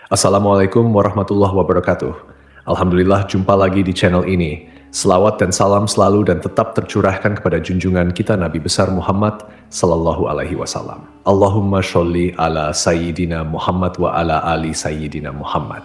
Assalamualaikum warahmatullahi wabarakatuh. Alhamdulillah jumpa lagi di channel ini. Selawat dan salam selalu dan tetap tercurahkan kepada junjungan kita Nabi besar Muhammad sallallahu alaihi wasallam. Allahumma sholli ala sayyidina Muhammad wa ala ali sayyidina Muhammad.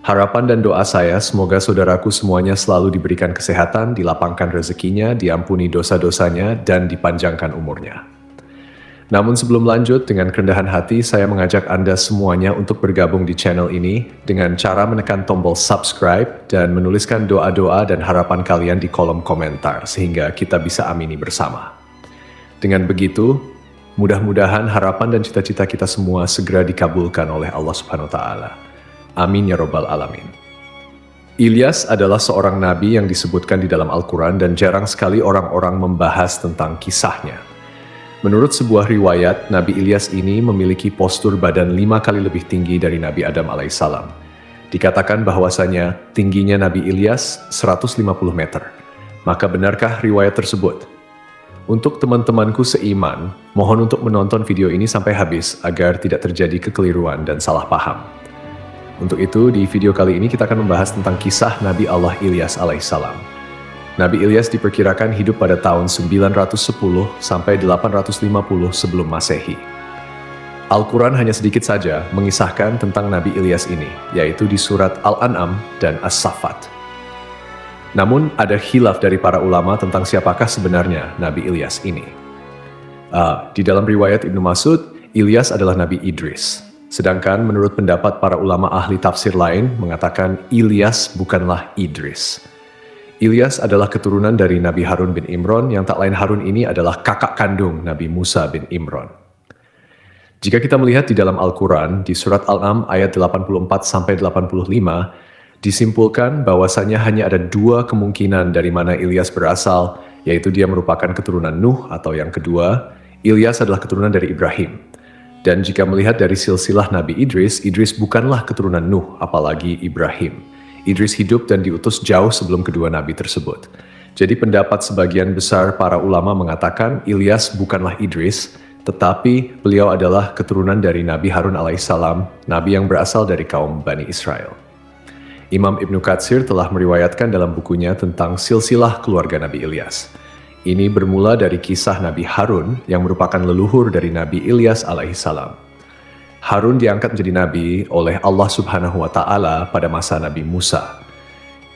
Harapan dan doa saya semoga saudaraku semuanya selalu diberikan kesehatan, dilapangkan rezekinya, diampuni dosa-dosanya, dan dipanjangkan umurnya. Namun sebelum lanjut, dengan kerendahan hati saya mengajak Anda semuanya untuk bergabung di channel ini dengan cara menekan tombol subscribe dan menuliskan doa-doa dan harapan kalian di kolom komentar sehingga kita bisa amini bersama. Dengan begitu, mudah-mudahan harapan dan cita-cita kita semua segera dikabulkan oleh Allah Subhanahu wa taala. Amin ya robbal alamin. Ilyas adalah seorang nabi yang disebutkan di dalam Al-Quran dan jarang sekali orang-orang membahas tentang kisahnya. Menurut sebuah riwayat, Nabi Ilyas ini memiliki postur badan 5 kali lebih tinggi dari Nabi Adam alaihissalam. Dikatakan bahwasanya tingginya Nabi Ilyas 150 meter. Maka benarkah riwayat tersebut? Untuk teman-temanku seiman, mohon untuk menonton video ini sampai habis agar tidak terjadi kekeliruan dan salah paham. Untuk itu, di video kali ini kita akan membahas tentang kisah Nabi Allah Ilyas alaihissalam. Nabi Ilyas diperkirakan hidup pada tahun 910 sampai 850 sebelum Masehi. Al-Quran hanya sedikit saja mengisahkan tentang Nabi Ilyas ini, yaitu di surat Al-An'am dan As-Saffat. Namun ada khilaf dari para ulama tentang siapakah sebenarnya Nabi Ilyas ini. Di dalam riwayat Ibnu Mas'ud, Ilyas adalah Nabi Idris. Sedangkan menurut pendapat para ulama ahli tafsir lain mengatakan Ilyas bukanlah Idris. Ilyas adalah keturunan dari Nabi Harun bin Imran yang tak lain Harun ini adalah kakak kandung Nabi Musa bin Imran. Jika kita melihat di dalam Al-Quran, di surat Al-An'am ayat 84-85, disimpulkan bahwasanya hanya ada 2 kemungkinan dari mana Ilyas berasal, yaitu dia merupakan keturunan Nuh atau yang kedua, Ilyas adalah keturunan dari Ibrahim. Dan jika melihat dari silsilah Nabi Idris, Idris bukanlah keturunan Nuh, apalagi Ibrahim. Idris hidup dan diutus jauh sebelum kedua nabi tersebut. Jadi pendapat sebagian besar para ulama mengatakan Ilyas bukanlah Idris, tetapi beliau adalah keturunan dari Nabi Harun alaihissalam, nabi yang berasal dari kaum Bani Israel. Imam Ibnu Katsir telah meriwayatkan dalam bukunya tentang silsilah keluarga Nabi Ilyas. Ini bermula dari kisah Nabi Harun yang merupakan leluhur dari Nabi Ilyas alaihissalam. Harun diangkat menjadi nabi oleh Allah Subhanahu wa taala pada masa Nabi Musa.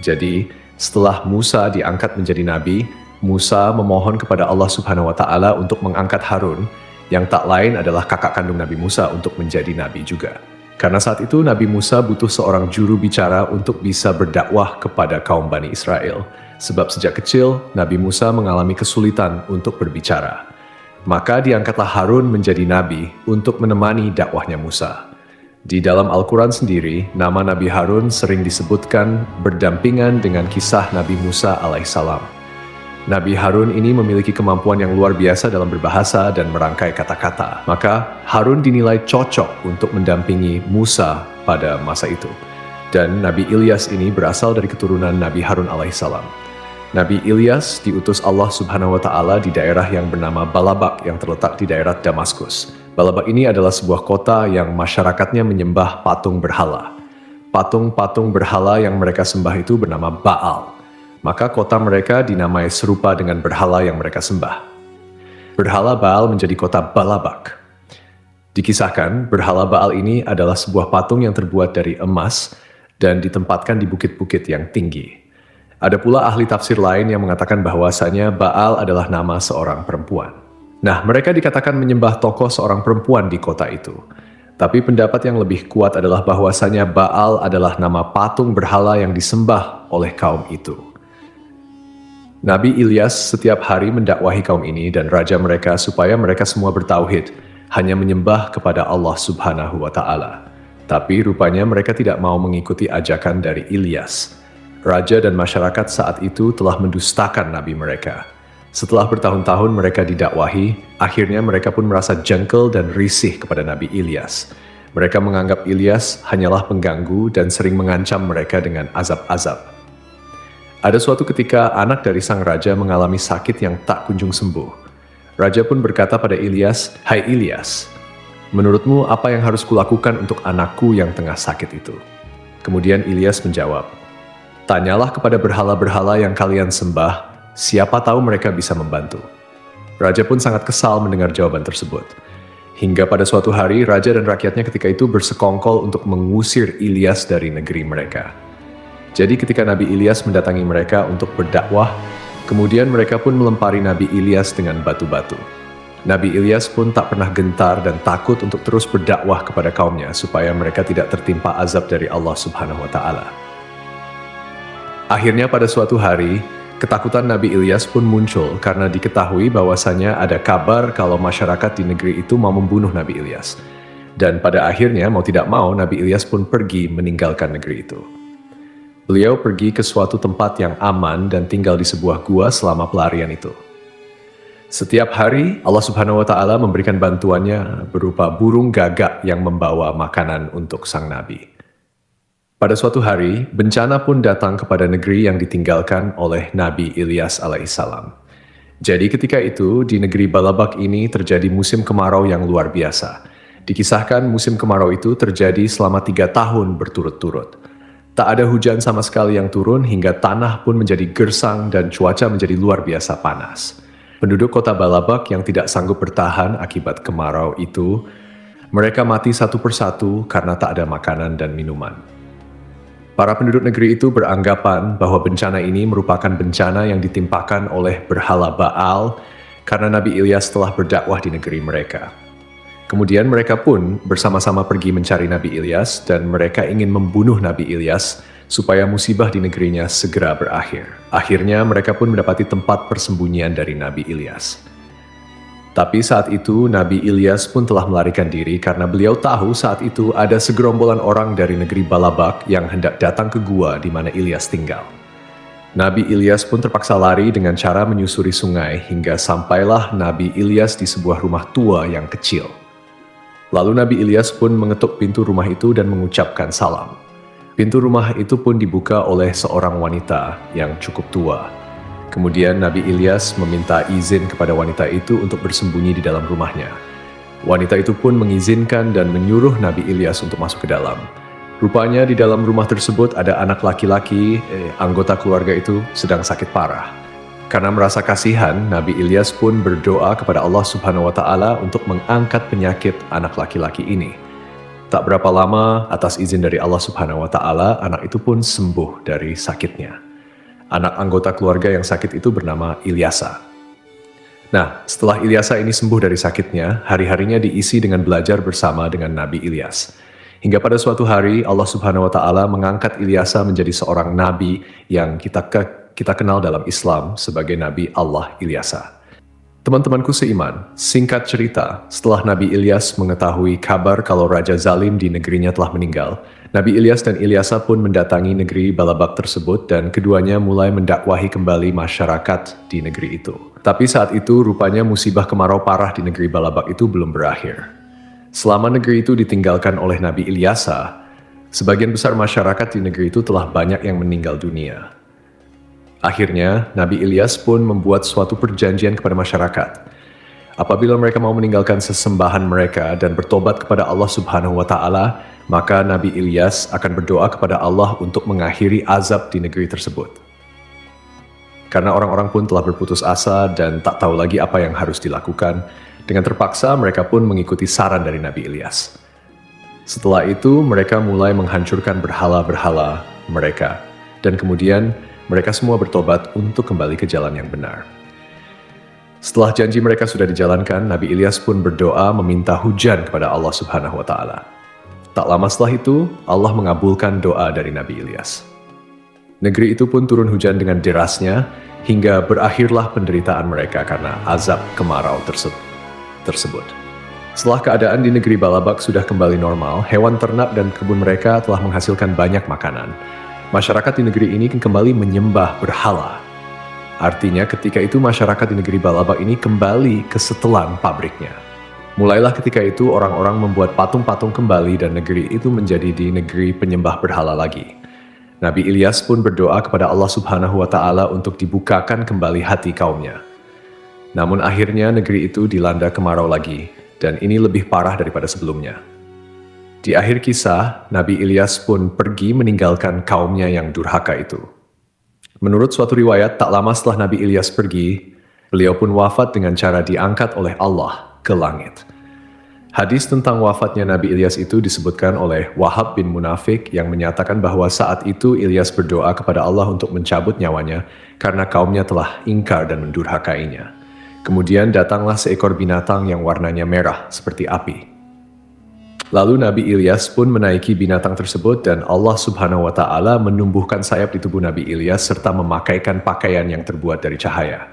Jadi, setelah Musa diangkat menjadi nabi, Musa memohon kepada Allah Subhanahu wa taala untuk mengangkat Harun, yang tak lain adalah kakak kandung Nabi Musa untuk menjadi nabi juga. Karena saat itu Nabi Musa butuh seorang juru bicara untuk bisa berdakwah kepada kaum Bani Israel. Sebab sejak kecil, Nabi Musa mengalami kesulitan untuk berbicara. Maka diangkatlah Harun menjadi nabi untuk menemani dakwahnya Musa. Di dalam Al-Quran sendiri, nama Nabi Harun sering disebutkan berdampingan dengan kisah Nabi Musa alaihissalam. Nabi Harun ini memiliki kemampuan yang luar biasa dalam berbahasa dan merangkai kata-kata. Maka Harun dinilai cocok untuk mendampingi Musa pada masa itu. Dan Nabi Ilyas ini berasal dari keturunan Nabi Harun alaihissalam. Nabi Ilyas diutus Allah Subhanahu wa taala di daerah yang bernama Balabak yang terletak di daerah Damaskus. Balabak ini adalah sebuah kota yang masyarakatnya menyembah patung berhala. Patung-patung berhala yang mereka sembah itu bernama Baal. Maka kota mereka dinamai serupa dengan berhala yang mereka sembah. Berhala Baal menjadi kota Balabak. Dikisahkan, berhala Baal ini adalah sebuah patung yang terbuat dari emas dan ditempatkan di bukit-bukit yang tinggi. Ada pula ahli tafsir lain yang mengatakan bahwasanya Baal adalah nama seorang perempuan. Nah, mereka dikatakan menyembah tokoh seorang perempuan di kota itu. Tapi pendapat yang lebih kuat adalah bahwasanya Baal adalah nama patung berhala yang disembah oleh kaum itu. Nabi Ilyas setiap hari mendakwahi kaum ini dan raja mereka supaya mereka semua bertauhid, hanya menyembah kepada Allah Subhanahu wa taala. Tapi rupanya mereka tidak mau mengikuti ajakan dari Ilyas. Raja dan masyarakat saat itu telah mendustakan nabi mereka. Setelah bertahun-tahun mereka didakwahi, akhirnya mereka pun merasa jengkel dan risih kepada Nabi Ilyas. Mereka menganggap Ilyas hanyalah pengganggu dan sering mengancam mereka dengan azab-azab. Ada suatu ketika anak dari sang raja mengalami sakit yang tak kunjung sembuh. Raja pun berkata pada Ilyas, "Hai Ilyas, Menurutmu apa yang harus kulakukan untuk anakku yang tengah sakit itu? Kemudian Ilyas menjawab, tanyalah kepada berhala-berhala yang kalian sembah, siapa tahu mereka bisa membantu. Raja pun sangat kesal mendengar jawaban tersebut. Hingga pada suatu hari, raja dan rakyatnya ketika itu bersekongkol untuk mengusir Ilyas dari negeri mereka. Jadi ketika Nabi Ilyas mendatangi mereka untuk berdakwah, kemudian mereka pun melempari Nabi Ilyas dengan batu-batu. Nabi Ilyas pun tak pernah gentar dan takut untuk terus berdakwah kepada kaumnya supaya mereka tidak tertimpa azab dari Allah Subhanahu wa Ta'ala. Akhirnya pada suatu hari, ketakutan Nabi Ilyas pun muncul karena diketahui bahwasanya ada kabar kalau masyarakat di negeri itu mau membunuh Nabi Ilyas. Dan pada akhirnya mau tidak mau Nabi Ilyas pun pergi meninggalkan negeri itu. Beliau pergi ke suatu tempat yang aman dan tinggal di sebuah gua selama pelarian itu. Setiap hari Allah Subhanahu wa Ta'ala memberikan bantuannya berupa burung gagak yang membawa makanan untuk sang nabi. Pada suatu hari, bencana pun datang kepada negeri yang ditinggalkan oleh Nabi Ilyas alaihissalam. Jadi ketika itu di negeri Balabak ini terjadi musim kemarau yang luar biasa. Dikisahkan musim kemarau itu terjadi selama 3 tahun berturut-turut. Tak ada hujan sama sekali yang turun hingga tanah pun menjadi gersang dan cuaca menjadi luar biasa panas. Penduduk kota Balabak yang tidak sanggup bertahan akibat kemarau itu, mereka mati satu persatu karena tak ada makanan dan minuman. Para penduduk negeri itu beranggapan bahwa bencana ini merupakan bencana yang ditimpakan oleh berhala Baal karena Nabi Ilyas telah berdakwah di negeri mereka. Kemudian mereka pun bersama-sama pergi mencari Nabi Ilyas dan mereka ingin membunuh Nabi Ilyas supaya musibah di negerinya segera berakhir. Akhirnya mereka pun mendapati tempat persembunyian dari Nabi Ilyas. Tapi saat itu Nabi Ilyas pun telah melarikan diri karena beliau tahu saat itu ada segerombolan orang dari negeri Balabak yang hendak datang ke gua di mana Ilyas tinggal. Nabi Ilyas pun terpaksa lari dengan cara menyusuri sungai hingga sampailah Nabi Ilyas di sebuah rumah tua yang kecil. Lalu Nabi Ilyas pun mengetuk pintu rumah itu dan mengucapkan salam. Pintu rumah itu pun dibuka oleh seorang wanita yang cukup tua. Kemudian Nabi Ilyas meminta izin kepada wanita itu untuk bersembunyi di dalam rumahnya. Wanita itu pun mengizinkan dan menyuruh Nabi Ilyas untuk masuk ke dalam. Rupanya di dalam rumah tersebut ada anak laki-laki, anggota keluarga itu sedang sakit parah. Karena merasa kasihan, Nabi Ilyas pun berdoa kepada Allah Subhanahu wa Ta'ala untuk mengangkat penyakit anak laki-laki ini. Tak berapa lama, atas izin dari Allah Subhanahu wa Ta'ala, anak itu pun sembuh dari sakitnya. Anak anggota keluarga yang sakit itu bernama Ilyasa. Nah, setelah Ilyasa ini sembuh dari sakitnya, hari-harinya diisi dengan belajar bersama dengan Nabi Ilyas. Hingga pada suatu hari, Allah Subhanahu wa Ta'ala mengangkat Ilyasa menjadi seorang nabi yang kita kenal dalam Islam sebagai Nabi Allah Ilyasa. Teman-temanku seiman, singkat cerita, setelah Nabi Ilyas mengetahui kabar kalau Raja Zalim di negerinya telah meninggal, Nabi Ilyas dan Ilyasa pun mendatangi negeri Balabak tersebut dan keduanya mulai mendakwahi kembali masyarakat di negeri itu. Tapi saat itu rupanya musibah kemarau parah di negeri Balabak itu belum berakhir. Selama negeri itu ditinggalkan oleh Nabi Ilyasa, sebagian besar masyarakat di negeri itu telah banyak yang meninggal dunia. Akhirnya, Nabi Ilyas pun membuat suatu perjanjian kepada masyarakat. Apabila mereka mau meninggalkan sesembahan mereka dan bertobat kepada Allah Subhanahu wa Ta'ala, maka Nabi Ilyas akan berdoa kepada Allah untuk mengakhiri azab di negeri tersebut. Karena orang-orang pun telah berputus asa dan tak tahu lagi apa yang harus dilakukan, dengan terpaksa mereka pun mengikuti saran dari Nabi Ilyas. Setelah itu, mereka mulai menghancurkan berhala-berhala mereka, dan kemudian mereka semua bertobat untuk kembali ke jalan yang benar. Setelah janji mereka sudah dijalankan, Nabi Ilyas pun berdoa meminta hujan kepada Allah Subhanahu wa Ta'ala. Tak lama setelah itu, Allah mengabulkan doa dari Nabi Ilyas. Negeri itu pun turun hujan dengan derasnya, hingga berakhirlah penderitaan mereka karena azab kemarau tersebut. Setelah keadaan di negeri Balabak sudah kembali normal, hewan ternak dan kebun mereka telah menghasilkan banyak makanan. Masyarakat di negeri ini kembali menyembah berhala. Artinya ketika itu masyarakat di negeri Balabak ini kembali ke setelan pabriknya. Mulailah ketika itu orang-orang membuat patung-patung kembali dan negeri itu menjadi di negeri penyembah berhala lagi. Nabi Ilyas pun berdoa kepada Allah Subhanahu wa Ta'ala untuk dibukakan kembali hati kaumnya. Namun akhirnya negeri itu dilanda kemarau lagi dan ini lebih parah daripada sebelumnya. Di akhir kisah, Nabi Ilyas pun pergi meninggalkan kaumnya yang durhaka itu. Menurut suatu riwayat, tak lama setelah Nabi Ilyas pergi, beliau pun wafat dengan cara diangkat oleh Allah ke langit. Hadis tentang wafatnya Nabi Ilyas itu disebutkan oleh Wahab bin Munafik yang menyatakan bahwa saat itu Ilyas berdoa kepada Allah untuk mencabut nyawanya karena kaumnya telah ingkar dan mendurhakainya. Kemudian datanglah seekor binatang yang warnanya merah seperti api. Lalu Nabi Ilyas pun menaiki binatang tersebut dan Allah Subhanahu wa Ta'ala menumbuhkan sayap di tubuh Nabi Ilyas serta memakaikan pakaian yang terbuat dari cahaya.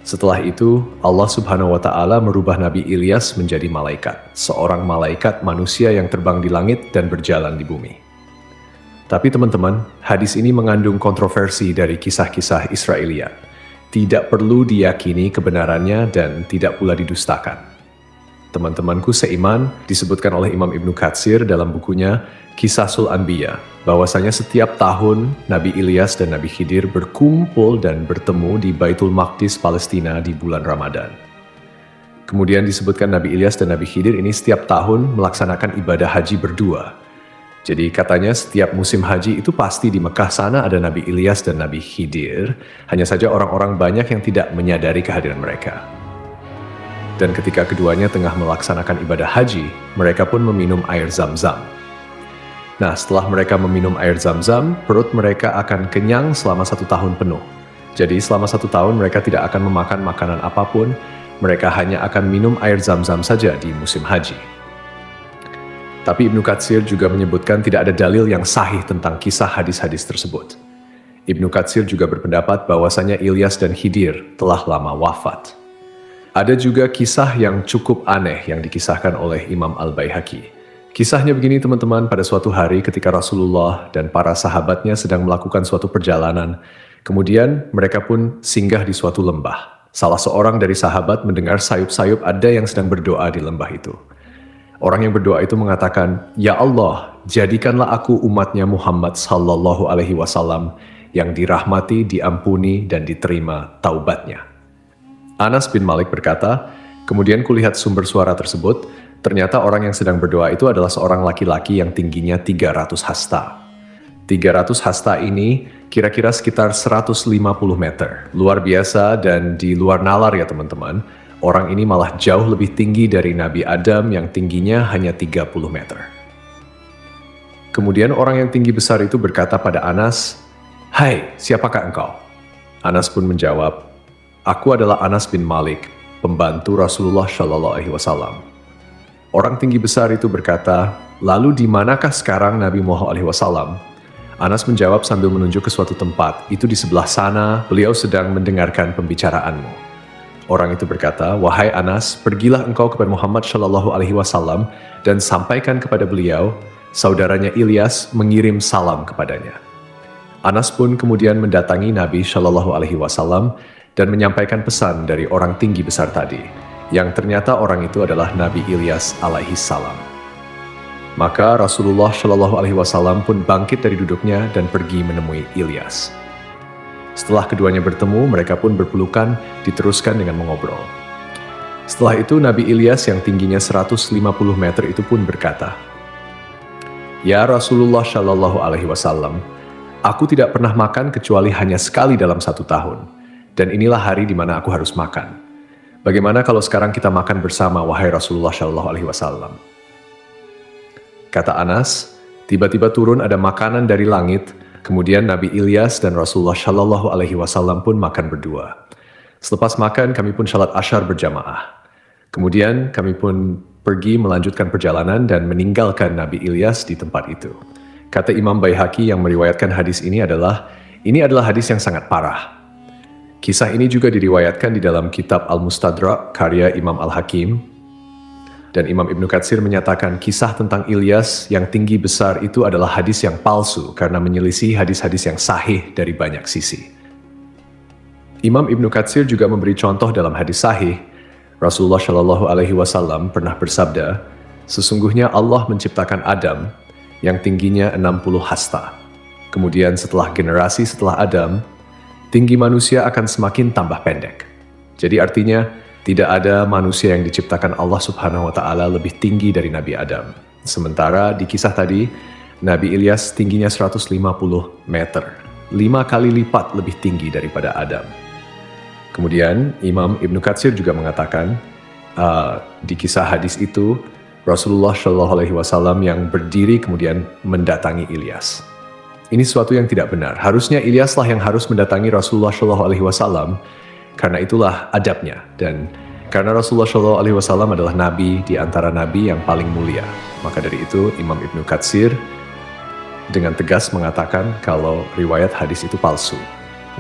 Setelah itu, Allah Subhanahu wa Ta'ala merubah Nabi Ilyas menjadi malaikat, seorang malaikat manusia yang terbang di langit dan berjalan di bumi. Tapi teman-teman, hadis ini mengandung kontroversi dari kisah-kisah Israiliyat. Tidak perlu diyakini kebenarannya dan tidak pula didustakan. Teman-temanku seiman disebutkan oleh Imam Ibnu Katsir dalam bukunya Qisasul Anbiya, bahwasanya setiap tahun Nabi Ilyas dan Nabi Khidir berkumpul dan bertemu di Baitul Maqdis Palestina di bulan Ramadan. Kemudian disebutkan Nabi Ilyas dan Nabi Khidir ini setiap tahun melaksanakan ibadah haji berdua. Jadi katanya setiap musim haji itu pasti di Mekah sana ada Nabi Ilyas dan Nabi Khidir, hanya saja orang-orang banyak yang tidak menyadari kehadiran mereka. Dan ketika keduanya tengah melaksanakan ibadah haji, mereka pun meminum air Zam-Zam. Nah, setelah mereka meminum air Zam-Zam, perut mereka akan kenyang selama 1 tahun penuh. Jadi selama 1 tahun mereka tidak akan memakan makanan apapun, mereka hanya akan minum air Zam-Zam saja di musim haji. Tapi Ibnu Katsir juga menyebutkan tidak ada dalil yang sahih tentang kisah hadis-hadis tersebut. Ibnu Katsir juga berpendapat bahwasanya Ilyas dan Khidir telah lama wafat. Ada juga kisah yang cukup aneh yang dikisahkan oleh Imam Al-Baihaqi. Kisahnya begini teman-teman, pada suatu hari ketika Rasulullah dan para sahabatnya sedang melakukan suatu perjalanan, kemudian mereka pun singgah di suatu lembah. Salah seorang dari sahabat mendengar sayup-sayup ada yang sedang berdoa di lembah itu. Orang yang berdoa itu mengatakan, "Ya Allah, jadikanlah aku umatnya Muhammad sallallahu alaihi wasallam yang dirahmati, diampuni, dan diterima taubatnya." Anas bin Malik berkata, kemudian kulihat sumber suara tersebut, ternyata orang yang sedang berdoa itu adalah seorang laki-laki yang tingginya 300 hasta. 300 hasta ini kira-kira sekitar 150 meter. Luar biasa dan di luar nalar ya teman-teman. Orang ini malah jauh lebih tinggi dari Nabi Adam yang tingginya hanya 30 meter. Kemudian orang yang tinggi besar itu berkata pada Anas, "Hai, siapakah engkau?" Anas pun menjawab, "Aku adalah Anas bin Malik, pembantu Rasulullah Shallallahu Alaihi Wasallam." Orang tinggi besar itu berkata, "Lalu di manakah sekarang Nabi Muhammad Alaihi Wasallam?" Anas menjawab sambil menunjuk ke suatu tempat, "Itu di sebelah sana, beliau sedang mendengarkan pembicaraanmu." Orang itu berkata, "Wahai Anas, pergilah engkau kepada Muhammad Shallallahu Alaihi Wasallam dan sampaikan kepada beliau, saudaranya Ilyas mengirim salam kepadanya." Anas pun kemudian mendatangi Nabi Shallallahu Alaihi Wasallam dan menyampaikan pesan dari orang tinggi besar tadi, yang ternyata orang itu adalah Nabi Ilyas alaihi salam. Maka Rasulullah Shallallahu Alaihi Wasallam pun bangkit dari duduknya dan pergi menemui Ilyas. Setelah keduanya bertemu, mereka pun berpelukan, diteruskan dengan mengobrol. Setelah itu Nabi Ilyas yang tingginya 150 meter itu pun berkata, "Ya Rasulullah Shallallahu Alaihi Wasallam, aku tidak pernah makan kecuali hanya sekali dalam 1 tahun. Dan inilah hari di mana aku harus makan. Bagaimana kalau sekarang kita makan bersama, wahai Rasulullah Shallallahu Alaihi Wasallam?" Kata Anas, tiba-tiba turun ada makanan dari langit, kemudian Nabi Ilyas dan Rasulullah Shallallahu Alaihi Wasallam pun makan berdua. Selepas makan, kami pun salat asyar berjamaah. Kemudian kami pun pergi melanjutkan perjalanan dan meninggalkan Nabi Ilyas di tempat itu. Kata Imam Baihaqi yang meriwayatkan hadis ini adalah hadis yang sangat parah. Kisah ini juga diriwayatkan di dalam kitab Al-Mustadrak karya Imam Al-Hakim. Dan Imam Ibnu Katsir menyatakan kisah tentang Ilyas yang tinggi besar itu adalah hadis yang palsu karena menyelisih hadis-hadis yang sahih dari banyak sisi. Imam Ibnu Katsir juga memberi contoh dalam hadis sahih. Rasulullah Shallallahu Alaihi Wasallam pernah bersabda, "Sesungguhnya Allah menciptakan Adam yang tingginya 60 hasta. Kemudian setelah generasi setelah Adam, tinggi manusia akan semakin tambah pendek." Jadi artinya, Tidak ada manusia yang diciptakan Allah Subhanahu wa Ta'ala lebih tinggi dari Nabi Adam. Sementara di kisah tadi, Nabi Ilyas tingginya 150 meter, 5 kali lipat lebih tinggi daripada Adam. Kemudian Imam Ibnu Katsir juga mengatakan di kisah hadis itu Rasulullah Shallallahu Alaihi Wasallam yang berdiri kemudian mendatangi Ilyas. Ini sesuatu yang tidak benar. Harusnya Ilyaslah yang harus mendatangi Rasulullah Shallallahu Alaihi Wasallam. Karena itulah adabnya, dan karena Rasulullah SAW adalah nabi di antara nabi yang paling mulia. Maka dari itu Imam Ibnu Katsir dengan tegas mengatakan kalau riwayat hadis itu palsu.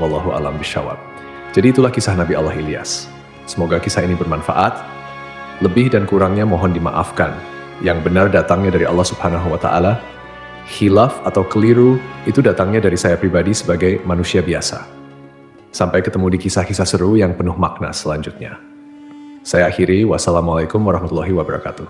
Wallahu a'lam bishawab. Jadi itulah kisah Nabi Allah Ilyas. Semoga kisah ini bermanfaat. Lebih dan kurangnya mohon dimaafkan. Yang benar datangnya dari Allah Subhanahu wa Ta'ala. Khilaf atau keliru itu datangnya dari saya pribadi sebagai manusia biasa. Sampai ketemu di kisah-kisah seru yang penuh makna selanjutnya. Saya akhiri, wassalamualaikum warahmatullahi wabarakatuh.